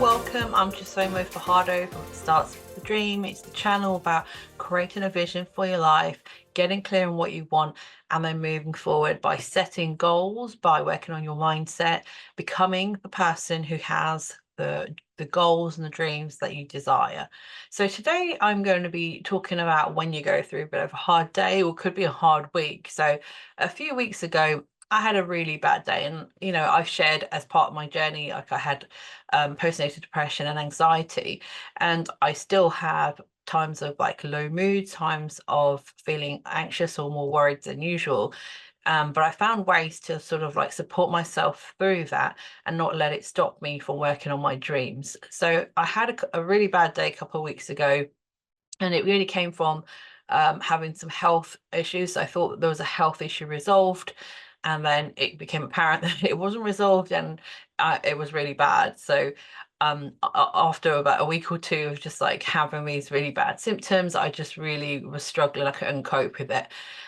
welcome. I'm Chisomo Fajardo from It Starts with the Dream. It's the channel about creating a vision for your life, getting clear on what you want, and then moving forward by setting goals, by working on your mindset, becoming the person who has the goals and the dreams that you desire. So today I'm going to be talking about when you go through a bit of a hard day or could be a hard week. So a few weeks ago, I had a really bad day, and I've shared as part of my journey, like I had postnatal depression and anxiety, and I still have times of like low mood, times of feeling anxious or more worried than usual. But I found ways to sort of like support myself through that and not let it stop me from working on my dreams. So I had a really bad day a couple of weeks ago, and it really came from having some health issues. I thought that there was a health issue resolved, and then it became apparent that it wasn't resolved, and it was really bad. So after about a week or two of just like having these really bad symptoms, I just really was struggling. I couldn't cope with it,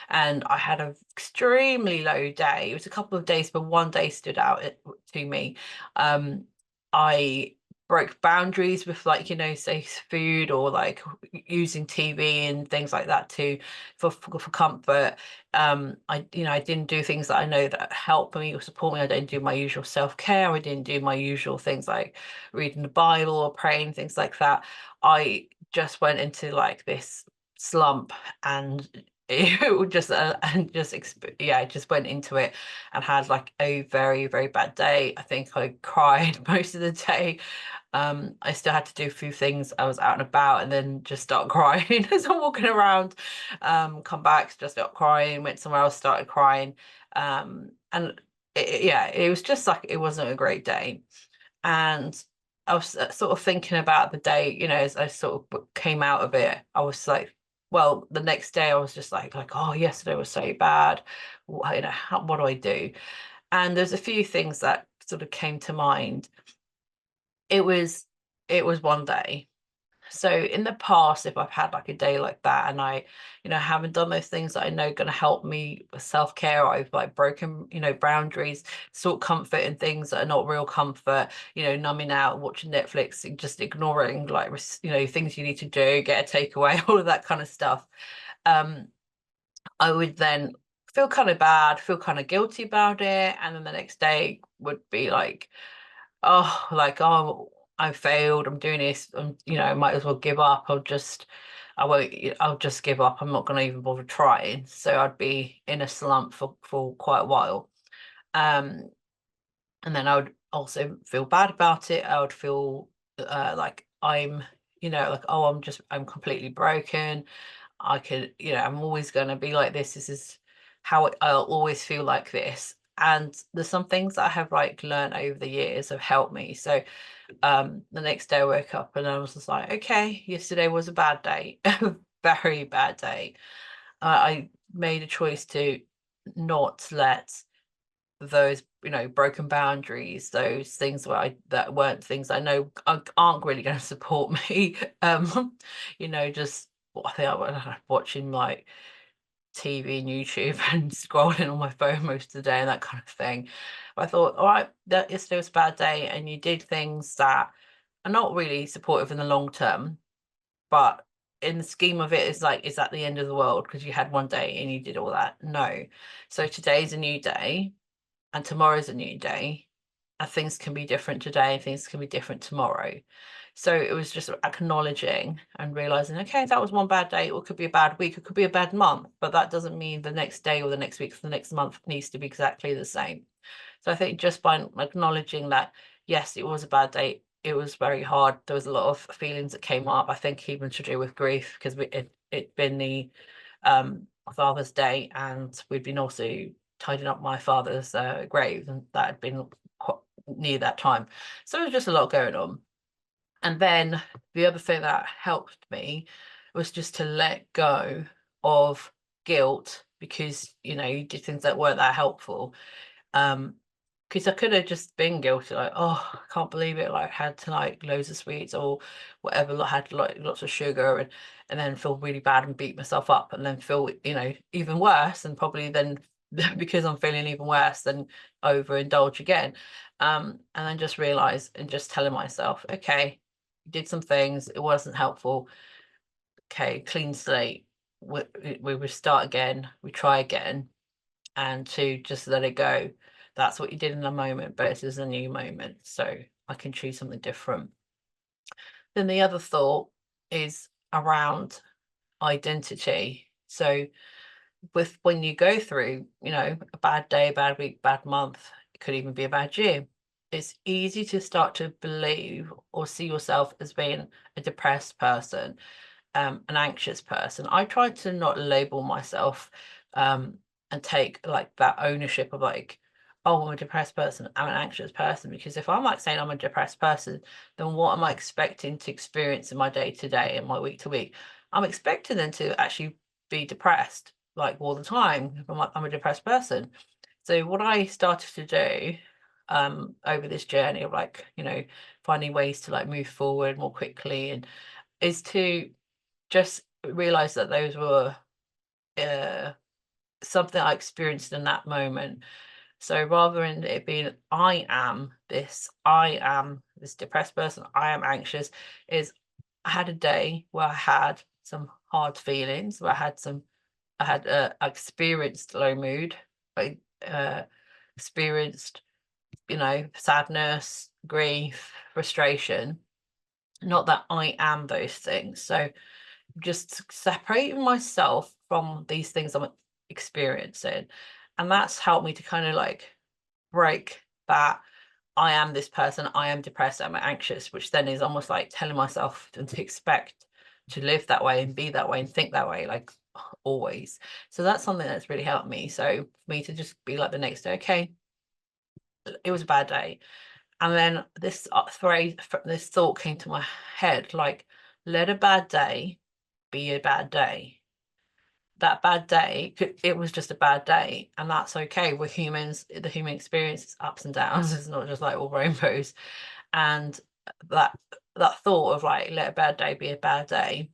and I had an extremely low day. It was a couple of days, but one day stood out to me. I broke boundaries with, like, say food, or like using TV and things like that too, for comfort. I didn't do things that I know that help me or support me. I didn't do my usual self-care. I didn't do my usual things like reading the Bible or praying, things like that. I just went into like this slump, and it would just I just went into it and had like a very, very bad day. I think I cried most of the day. I still had to do a few things. I was out and about and then just start crying as I'm walking around. Come back, just start crying, went somewhere else, started crying. And yeah, it was just like, it wasn't a great day. And I was sort of thinking about the day, as I sort of came out of it. I was like, well, the next day I was just like, oh, yesterday was so bad. What do I do? And there's a few things that sort of came to mind. It was one day. So in the past, if I've had like a day like that, and I haven't done those things that I know going to help me with self-care, I've like broken boundaries, sought comfort in things that are not real comfort, numbing out, watching Netflix, and just ignoring like things you need to do, get a takeaway, all of that kind of stuff. um I would then feel kind of bad, feel kind of guilty about it, and then the next day would be like, oh, like, oh, I failed, I'm doing this, I might as well give up. I won't, I'll just give up. I'm not going to even bother trying. So I'd be in a slump for quite a while. Um, and then I would also feel bad about it. I would feel like like, oh, I'm completely broken. I'm always going to be like this. This is how I'll always feel like this. And there's some things that I have like learned over the years have helped me. So the next day I woke up and I was just like, okay, yesterday was a bad day, a very bad day. I made a choice to not let those broken boundaries, those things that weren't things I know aren't really going to support me. Just I think I was watching like TV and YouTube and scrolling on my phone most of the day and that kind of thing. But I thought, all right, that yesterday was a bad day, and you did things that are not really supportive in the long term, but in the scheme of it, it's like, is that the end of the world because you had one day and you did all that? No. So today's a new day, and tomorrow's a new day, and things can be different today and things can be different tomorrow. So it was just acknowledging and realizing, okay, that was one bad day, or it could be a bad week, it could be a bad month, but that doesn't mean the next day or the next week or the next month needs to be exactly the same. So I think just by acknowledging that, yes, it was a bad day, it was very hard, there was a lot of feelings that came up, I think even to do with grief, because it'd been the Father's Day, and we'd been also tidying up my father's grave, and that had been quite near that time. So there was just a lot going on. And then the other thing that helped me was just to let go of guilt, because you did things that weren't that helpful. Because I could have just been guilty, like, oh, I can't believe it, like, had tonight loads of sweets or whatever, like, had like lots of sugar, and then feel really bad and beat myself up, and then feel even worse, and probably then because I'm feeling even worse, then overindulge again. And then just realize and just telling myself, okay, did some things, it wasn't helpful. Okay, clean slate. We will start again, we try again, and to just let it go. That's what you did in a moment, but it is a new moment. So I can choose something different. Then the other thought is around identity. So with when you go through, a bad day, bad week, bad month, it could even be a bad year. It's easy to start to believe or see yourself as being a depressed person, an anxious person. I try to not label myself and take like that ownership of like, oh, I'm a depressed person, I'm an anxious person. Because if I'm like saying I'm a depressed person, then what am I expecting to experience in my day to day and my week to week? I'm expecting them to actually be depressed like all the time. If I'm a depressed person. So what I started to do over this journey of like, finding ways to like move forward more quickly and is to just realize that those were uh, something I experienced in that moment. So rather than it being I am this depressed person, I am anxious, is I had a day where I had some hard feelings, where I had experienced low mood, I experienced, sadness, grief, frustration. Not that I am those things. So just separating myself from these things I'm experiencing. And that's helped me to kind of like break that I am this person, I am depressed, I'm anxious, which then is almost like telling myself to expect to live that way and be that way and think that way, like always. So that's something that's really helped me. So for me to just be like the next day, okay, it was a bad day. And then this phrase, this thought came to my head, like, let a bad day be a bad day. That bad day, it was just a bad day, and that's okay. We're humans. The human experience is ups and downs. It's not just like all rainbows. And that that thought of like, let a bad day be a bad day,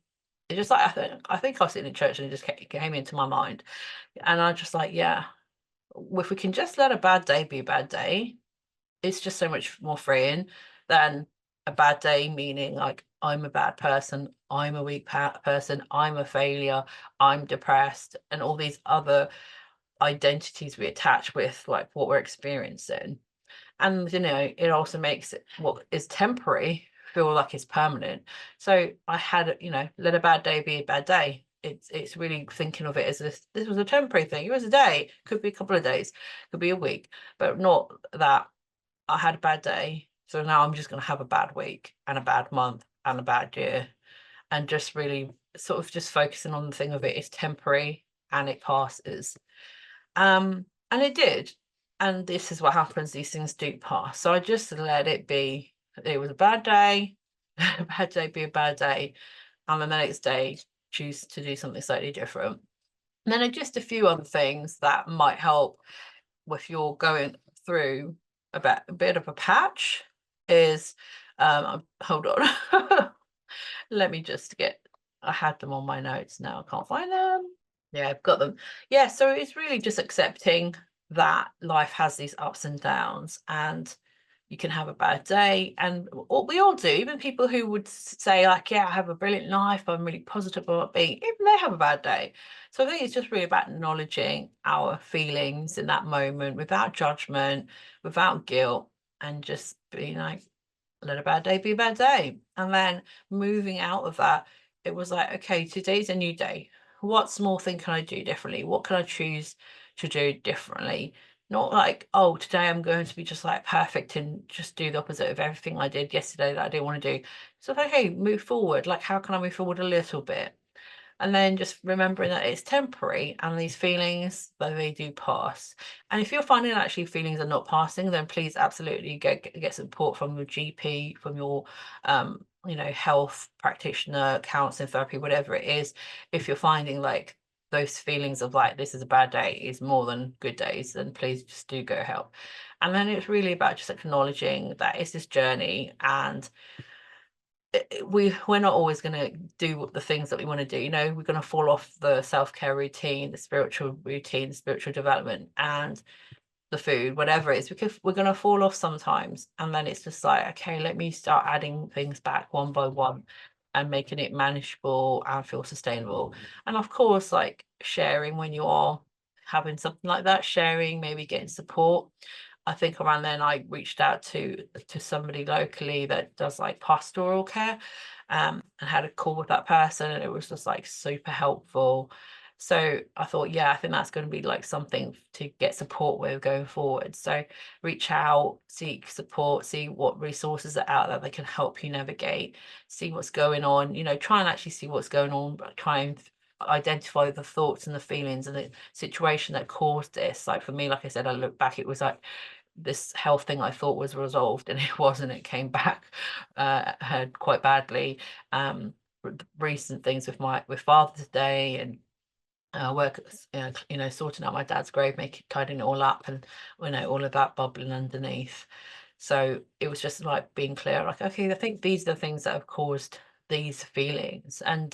it just like I think I was sitting in church and it just came into my mind, and I just like, yeah, if we can just let a bad day be a bad day, it's just so much more freeing than a bad day meaning like I'm a bad person, I'm a weak person, I'm a failure, I'm depressed, and all these other identities we attach with like what we're experiencing. And it also makes it what is temporary feel like it's permanent. So I had, let a bad day be a bad day. It's really thinking of it as this was a temporary thing. It was a day, could be a couple of days, could be a week, but not that I had a bad day, so now I'm just going to have a bad week and a bad month and a bad year, and just really sort of just focusing on the thing of it is temporary and it passes. And it did. And this is what happens, these things do pass. So I just let it be. It was a bad day, a bad day be a bad day, and then the next day choose to do something slightly different. And then just a few other things that might help if you're going through a bit of a patch is hold on. Let me just I had them on my notes, now I can't find them. Yeah, I've got them. Yeah, so it's really just accepting that life has these ups and downs, and you can have a bad day, and we all do. Even people who would say like, yeah, I have a brilliant life, I'm really positive about being, even they have a bad day. So I think it's just really about acknowledging our feelings in that moment without judgment, without guilt, and just being like, let a bad day be a bad day. And then moving out of that, it was like, okay, today's a new day. What small thing can I do differently? What can I choose to do differently? Not like, oh, today I'm going to be just like perfect and just do the opposite of everything I did yesterday that I didn't want to do. So, okay, move forward. Like, how can I move forward a little bit? And then just remembering that it's temporary and these feelings, though they do pass. And if you're finding actually feelings are not passing, then please absolutely get support from your GP, from your health practitioner, counseling, therapy, whatever it is. If you're finding like those feelings of like this is a bad day is more than good days, then please just do go help. And then it's really about just acknowledging that it's this journey, and we're not always going to do the things that we want to do. We're going to fall off the self-care routine, the spiritual development, and the food, whatever it is, because we're going to fall off sometimes. And then it's just like, okay, let me start adding things back one by one and making it manageable and feel sustainable. And of course, like sharing when you are having something like that, sharing, maybe getting support. I think around then I reached out to somebody locally that does like pastoral care, and had a call with that person, and it was just like super helpful. So I thought, yeah, I think that's going to be like something to get support with going forward. So reach out, seek support, see what resources are out there that can help you navigate, see what's going on, try and actually see what's going on, but try and identify the thoughts and the feelings and the situation that caused this. Like for me, like I said, I look back, it was like this health thing I thought was resolved, and it wasn't. It came back quite badly. Recent things with Father's Day and work, sorting out my dad's grave, tidying it all up, and all of that bubbling underneath. So it was just like being clear, like, okay, I think these are the things that have caused these feelings, and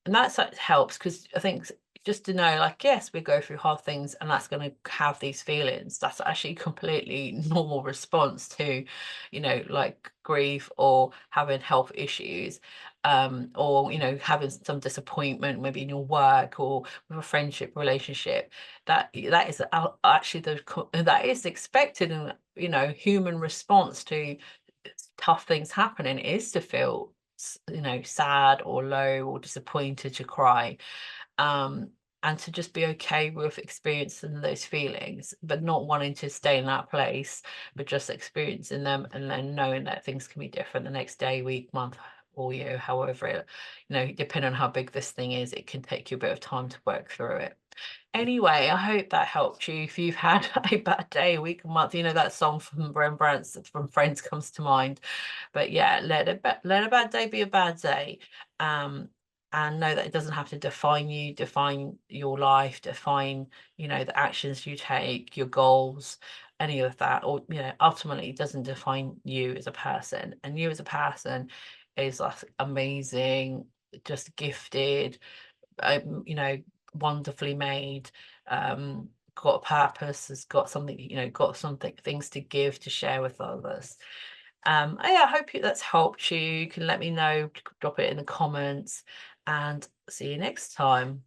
that's that helps, because I think just to know, like, yes, we go through hard things and that's going to have these feelings. That's actually completely normal response to, like grief or having health issues, or having some disappointment maybe in your work or with a friendship relationship. That is actually that is expected, and human response to tough things happening is to feel sad or low or disappointed, to cry, um and to just be okay with experiencing those feelings, but not wanting to stay in that place, but just experiencing them, and then knowing that things can be different the next day, week, month, or year, however it, depending on how big this thing is, it can take you a bit of time to work through it. Anyway, I hope that helped you. If you've had a bad day, week, month, that song from Rembrandt's from Friends comes to mind. But yeah, let a bad day be a bad day. And know that it doesn't have to define you, define your life, define, the actions you take, your goals, any of that. Or, ultimately it doesn't define you as a person. And you as a person is like amazing, just gifted, wonderfully made, got a purpose, has got something, things to give, to share with others. Yeah, I hope that's helped you. You can let me know, drop it in the comments, and see you next time.